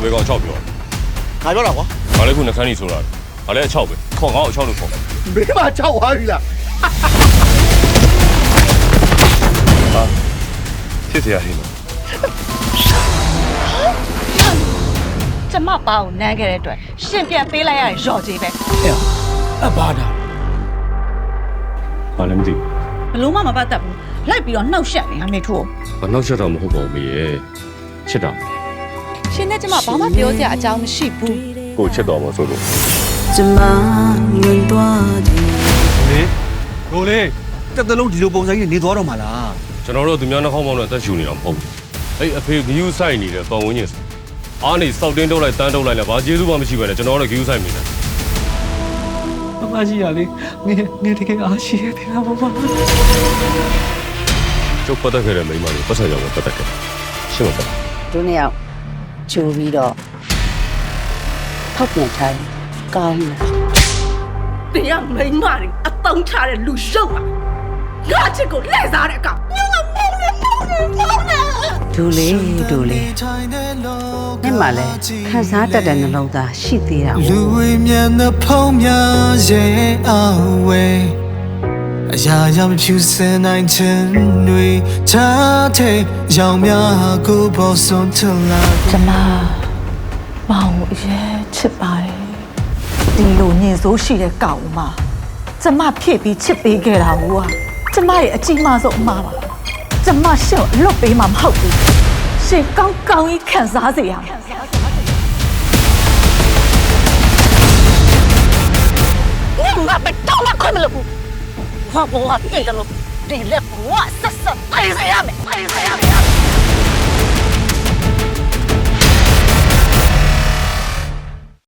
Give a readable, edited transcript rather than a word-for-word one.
别讲钞票，哪边了我？俺来可能看你出来，俺来钞呗，靠俺钞就靠。没嘛叫华语了。啊，谢谢阿兄。这么把我难给的对，顺便背来呀绕这边。哎呀，阿爸的，俺来没得，ဘလုံးမပတ်တတ်ဘူးလိုက်ပြီးတော့နှောက်ရှက်နေအမေထိုး 俺闹笑到没好搞没耶，吃的， ရှင်နဲ့ကျမဘာမှပြောစရာအကြောင်းမရှိဘူး 给我吃到没说的。ကျမလွန်သွားတယ် ကိုလေတက်တလုံးဒီလိုပုံစံကြီးနေသွားတော့မှာလား ကျွန်တော်တို့သူများနှောက်မောင်းနဲ့တက်ရှူနေတာမဟုတ်ဘူးအဲ့အဖေဂယူးဆိုင်နေတဲ့ပတ်ဝန်းကျင်အားနေစောက်တင်းတုတ်လိုက်တန်းတုတ်လိုက်လဲဘာကျေးဇူးမှမရှိပဲနဲ့ကျွန်တော်တို့ဂယူးဆိုင်မိတယ် မမရှိရလေငါတကယ်အားရှိရတယ်လားဘာ ကျုပ်ပတ်သက်ခဲ့တဲ့မိန်းမလေးပတ်ဆက်ရောက်ပတ်သက်ခဲ့ရှင်းမပတ် တို့နှစ်ယောက်ဂျိုပြီးတော့ထောက်ပြန်ထိုင်ကောင်းလား တရားမိန်းမတွေအတုံးချတဲ့လူရှုပ်ပါငါချစ်ကိုလှည့်စားတဲ့အကောင်ညောင်းမုန်းနေဒူလေးနဲ့မှလည်းခန်းစားတတ်တဲ့နှလုံးသားရှိသေးတာ လူဝိမြန်တဲ့ဖုံးများရဲ့အဝေးအရာရာမဖြူစင်နိုင်ခြင်းတွေချားတဲ့ရောင်များကိုပေါ်စွန်ထလာ ကျမမောင်အရဲ့ချစ်ပါတယ်ဒီလိုညင်ဆိုးရှိတဲ့ကောင်မကျမဖြည့်ပြီးချစ်ပေးခဲ့တာဘူးကျမရဲ့အကြီးမားဆုံးအမှားပါကျမရှင့်အလွတ်ပေးမှာမဟုတ်ဘူးရှင်ကောင်းကောင်းကြီးခံစားစေရမယ်ငါဘယ်တော့မှခွင့်မလုပ်ဘူးဘာဘောကတည်တယ်လို့ဒီလက်ဘဝဆက်ဆက်ပြေးရမယ်ပြေးရမယ်